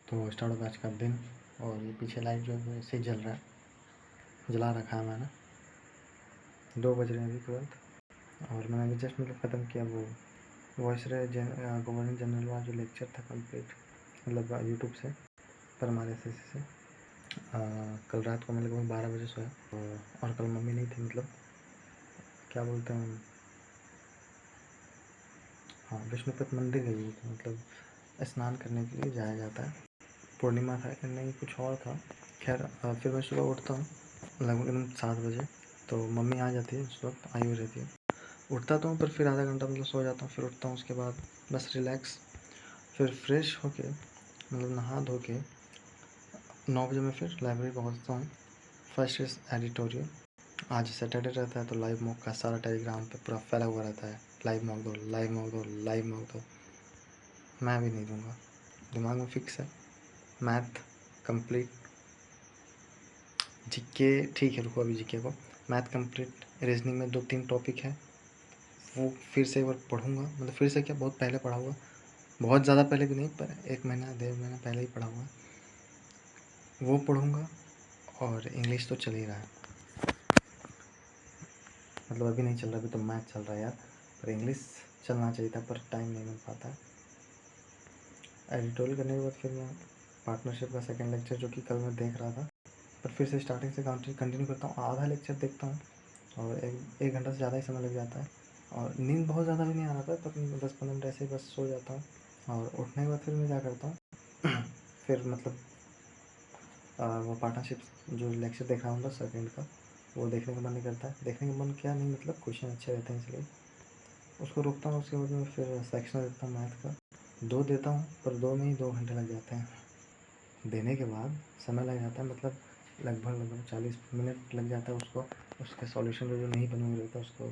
तो स्टार्ट होगा आज का दिन। और ये पीछे लाइट जो है ऐसे ही जल रहा है, जला रखा है मैंने। 2 बज रहे हैं अभी तुरंत। और मैंने अभी जस्ट मतलब ख़त्म किया वो गवर्नर जनरल वाला जो लेक्चर था कंप्लीट, मतलब यूट्यूब से पर हमारे एस से। कल रात को मैं लगभग 12 बजे सोया। और कल मम्मी नहीं थी, मतलब क्या बोलते हैं, हाँ विष्णुपद मंदिर गई हुई थी, मतलब स्नान करने के लिए जाया जाता है। पूर्णिमा था नहीं कुछ और था। खैर फिर मैं सुबह उठता हूँ लगभग एकदम 7 बजे। तो मम्मी आ जाती है, उस वक्त आई हुई रहती है। उठता तो हूँ पर फिर आधा घंटा मतलब सो जाता हूँ, फिर उठता हूँ, उसके बाद बस रिलैक्स। फिर फ्रेश होके मतलब नहा धो के 9 बजे मैं फिर लाइब्रेरी पहुँचता हूँ। First is editorial. आज सैटरडे रहता है तो लाइव मॉक का सारा टेलीग्राम पे पूरा फैला हुआ रहता है, लाइव मॉक दो, लाइव मॉक दो, लाइव मॉक दो। मैं भी नहीं दूंगा, दिमाग में फिक्स है। मैथ कंप्लीट, जीके ठीक है, रुको अभी जीके को। मैथ कंप्लीट, रीजनिंग में 2-3 टॉपिक है, वो फिर से एक बार पढ़ूँगा। मतलब फिर से क्या, बहुत पहले पढ़ा हुआ, बहुत ज़्यादा पहले भी नहीं, पर 1 महीना 1.5 महीना पहले ही पढ़ा हुआ, वो पढ़ूँगा। और इंग्लिश तो चल ही रहा है, मतलब अभी नहीं चल रहा, अभी तो मैथ चल रहा है यार, पर इंग्लिश चलना चाहिए था, पर टाइम नहीं मिल पाता है। एडिटोरियल करने के बाद फिर मैं पार्टनरशिप का सेकंड लेक्चर जो कि कल मैं देख रहा था, पर फिर से स्टार्टिंग से कंटिन्यू करता हूँ। आधा लेक्चर देखता हूँ और एक घंटा से ज़्यादा ही समय लग जाता है। और नींद बहुत ज़्यादा भी नहीं आ रहा था, तब 10-15 मिनट ऐसे ही बस सो जाता हूँ। और उठने के बाद फिर मैं क्या करता हूँ फिर मतलब वो पार्टनरशिप जो लेक्चर देख रहा हूँ बस सेकेंड का, वो देखने का मन नहीं करता है। देखने का मन क्या नहीं, मतलब क्वेश्चन अच्छे रहते हैं इसलिए उसको रोकता हूँ। उसके बाद में फिर सेक्शन देता हूँ मैथ का, 2 देता हूँ, पर 2 में ही 2 घंटे लग जाते हैं। देने के बाद समय लग जाता है, मतलब लगभग 40 मिनट लग जाता है उसको, उसके सॉल्यूशन जो नहीं बने हुए रहता उसको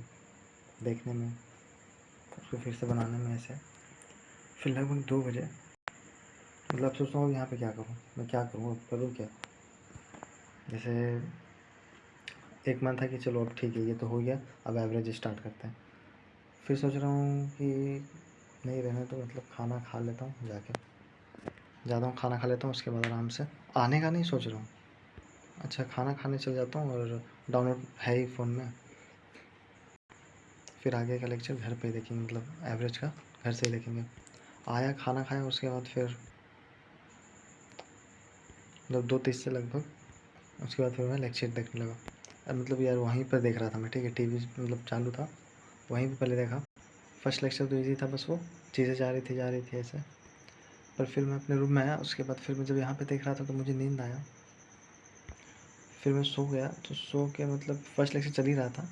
देखने में, उसको फिर से बनाने में। ऐसे फिर लगभग 2 बजे मतलब सोचता हूँ यहाँ पे क्या करूँ, मैं क्या करूँ, अब करूँ क्या। जैसे एक मन था कि चलो अब ठीक है ये तो हो गया, अब एवरेज स्टार्ट करते हैं। फिर सोच रहा हूँ कि नहीं रहने तो मतलब खाना खा लेता हूँ, जाके जाता हूँ खाना खा लेता हूँ, उसके बाद आराम से आने का नहीं सोच रहा हूँ। अच्छा खाना खाने चल जाता हूँ, और डाउनलोड है ही फ़ोन में। फिर आगे का लेक्चर घर पे ही देखेंगे, मतलब एवरेज का घर से ही देखेंगे। आया खाना खाया, उसके बाद फिर मतलब 2:30 से लगभग, उसके बाद फिर मैं लेक्चर देखने लगा। अब मतलब यार वहीं पर देख रहा था मैं, ठीक है, टीवी मतलब चालू था, वहीं पे पहले देखा। फर्स्ट लेक्चर तो ईजी था, बस वो चीज़ें जा रही थी ऐसे। पर फिर मैं अपने रूम में आया, उसके बाद फिर मैं जब यहाँ पे देख रहा था तो मुझे नींद आया। फिर मैं सो गया, तो सो के मतलब फर्स्ट लेक्चर चल ही रहा था,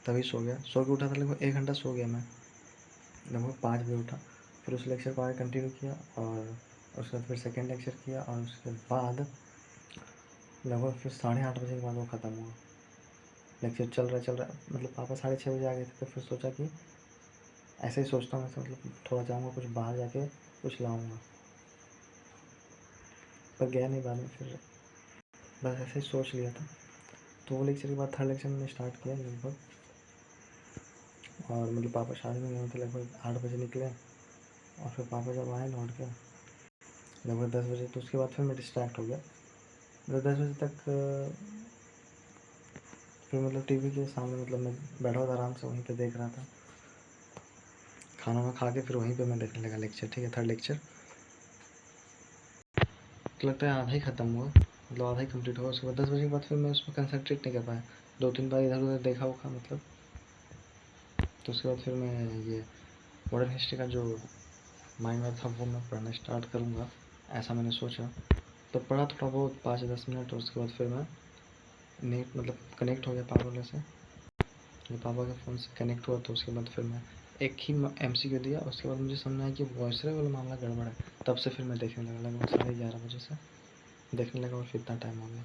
तभी सो गया। सो के उठा था, लगभग 1 घंटा सो गया मैं, लगभग 5 बजे उठा। फिर उस लेक्चर को आगे कंटिन्यू किया, और उसके बाद फिर सेकेंड लेक्चर किया, और उसके बाद लगभग फिर 8:30 बजे के बाद वो ख़त्म हुआ। लेक्चर चल रहा है, मतलब पापा 6:30 बजे आ गए थे, तो फिर सोचा कि ऐसे ही सोचता हूँ, ऐसे मतलब थोड़ा जाऊँगा कुछ बाहर जाके कुछ लाऊँगा, पर गया नहीं बाद में। फिर बस ऐसे ही सोच लिया था। तो वो लेक्चर के बाद थर्ड लेक्चर मैंने स्टार्ट किया लगभग, और मतलब पापा शादी में गए थे, लगभग 8 बजे निकले। और फिर पापा जब आए लौट के लगभग 10 बजे, तो उसके बाद फिर मैं डिस्ट्रैक्ट हो गया। मतलब 10 बजे तक फिर मतलब टीवी के सामने मतलब मैं बैठा हुआ था आराम से, वहीं पे देख रहा था। खाना वाना खा के फिर वहीं पे मैं देखने लगा लेक्चर, ठीक है, थर्ड लेक्चर। तो लगता है आधा ही ख़त्म हुआ, मतलब आधा ही कंप्लीट हुआ। उसके बाद 10 बजे के बाद फिर मैं उसमें कंसंट्रेट नहीं कर पाया, 2-3 बार इधर उधर देखा होगा मतलब। तो उसके बाद फिर मैं ये मॉडर्न हिस्ट्री का जो माइनर था वो मैं पढ़ना स्टार्ट करूँगा, ऐसा मैंने सोचा। तो पढ़ा थोड़ा बहुत 5-10 मिनट, और उसके बाद फिर मैं नेट मतलब कनेक्ट हो गया पापा वाले से, जब पापा के फ़ोन से कनेक्ट हुआ तो उसके बाद फिर मैं एक ही MCQ दिया। उसके बाद मुझे समझ आया कि वॉइस वाला मामला गड़बड़ है, तब से फिर मैं देखने लगा, लगभग 11:30 बजे से देखने लगा, और फिर इतना टाइम हो गया।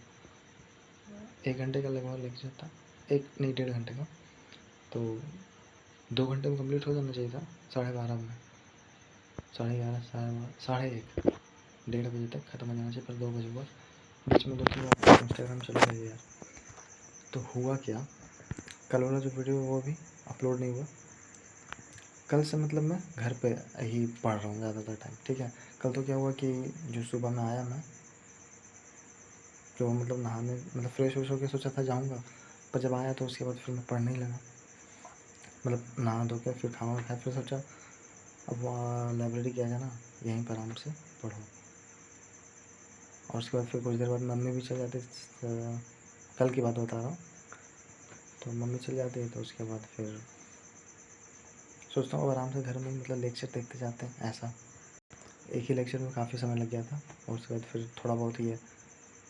1 घंटे का लगभग लेक्चर था, एक नहीं 1.5 घंटे का, तो 2 घंटे में कंप्लीट हो जाना चाहिए था, 12:30 में, 11:30, 1:30, 1:30 बजे तक ख़त्म हो जाना चाहिए, पर 2 बजे हुआ। बीच में 2-3 बार इंस्टाग्राम चला गया यार। तो हुआ क्या, कल वाला जो वीडियो वो भी अपलोड नहीं हुआ, कल से मतलब मैं घर पे ही पढ़ रहा हूँ ज़्यादातर टाइम, ठीक है। कल तो क्या हुआ कि जो सुबह में आया मैं, जो मतलब नहाने मतलब फ्रेश व्रेश होके सोचा था जाऊँगा, पर जब आया तो उसके बाद फिर मैं पढ़ने ही लगा। मतलब नहा धो के फिर खाना खाया, फिर सोचा अब वहाँ लाइब्रेरी गया जाना, यहीं पर आराम से पढूँ। और उसके बाद फिर कुछ देर बाद मम्मी भी चल जाती, कल की बात बता रहा हूँ। तो मम्मी चल जाती है तो उसके बाद फिर सोचता हूँ अब आराम से घर में मतलब लेक्चर देखते जाते हैं ऐसा। एक ही लेक्चर में काफ़ी समय लग गया था, और उसके बाद फिर थोड़ा बहुत ही है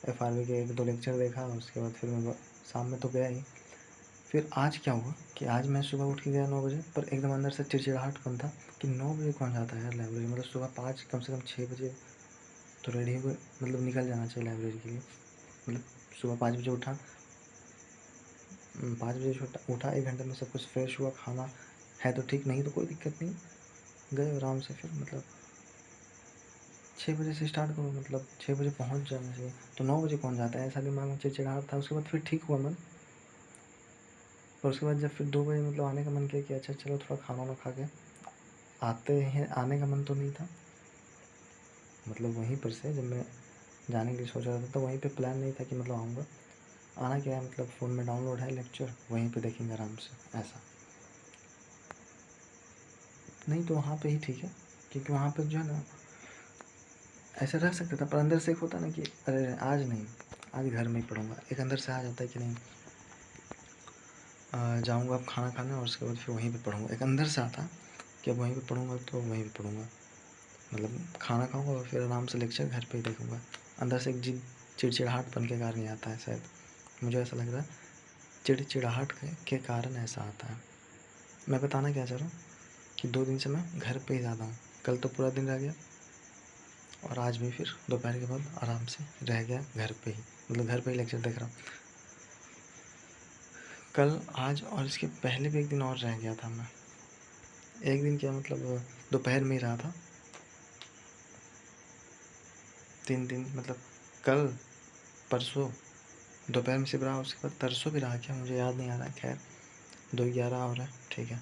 FRV के 1-2 लेक्चर देखा, उसके बाद फिर मैं शाम में तो गया ही। फिर आज क्या हुआ कि आज मैं सुबह उठ के गया 9 बजे, पर एकदम अंदर से चिड़चिड़ाहटपन था कि 9 बजे कौन जाता है यार लाइब्रेरी, मतलब सुबह 5 कम से कम 6 बजे तो रेडी होकर मतलब निकल जाना चाहिए लाइब्रेरी के लिए। मतलब सुबह 5 बजे उठा, 5 बजे उठा 1 घंटे में सब कुछ फ्रेश हुआ, खाना है तो ठीक, नहीं तो कोई दिक्कत नहीं, गए आराम से। फिर मतलब 6 बजे से स्टार्ट करो, मतलब 6 बजे पहुँच जाना चाहिए, तो 9 बजे कौन जाता है, ऐसा दिमाग में चिड़चिड़ाहट था। उसके बाद फिर ठीक हुआ मन, और उसके बाद जब फिर 2 बजे मतलब आने का मन किया कि अच्छा चलो थोड़ा खाना वाना खा के आते हैं, आने का मन तो नहीं था। मतलब वहीं पर से जब मैं जाने के लिए सोच रहा था तो वहीं पे प्लान नहीं था कि मतलब आऊँगा। आना क्या है, मतलब फ़ोन में डाउनलोड है लेक्चर, वहीं पे देखेंगे आराम से ऐसा। नहीं तो वहाँ पे ही ठीक है, क्योंकि वहाँ पे जो है ना ऐसा रह सकता था, पर अंदर से एक होता ना कि अरे आज नहीं, आज घर में ही पढ़ूँगा। एक अंदर से आ जाता है कि नहीं जाऊँगा अब खाना खाने, और उसके बाद फिर वहीं पे पढ़ूँगा। एक अंदर से आता कि अब वहीं पे पढ़ूँगा तो वहीं पे पढ़ूँगा, मतलब खाना खाऊँगा और फिर आराम से लेक्चर घर पे ही देखूँगा। अंदर से एक चिड़चिड़ाहटपन के कारण ही आता है शायद, मुझे ऐसा लग रहा है चिड़चिड़ाहट के कारण ऐसा आता है। मैं बताना क्या चाह रहा हूँ कि 2 दिन से मैं घर पे ही ज़्यादा हूँ। कल तो पूरा दिन रह गया, और आज भी फिर दोपहर के बाद आराम से रह गया घर पे ही, मतलब घर पे ही लेक्चर देख रहा हूँ। कल, आज और इसके पहले भी एक दिन और रह गया था मैं। एक दिन क्या मतलब दोपहर में ही रहा था, 3 दिन मतलब कल, परसों दोपहर में सिर्फ रहा, उसके बाद तरसों भी रहा क्या मुझे याद नहीं आ रहा है। खैर 2-11 हो रहा है, ठीक है।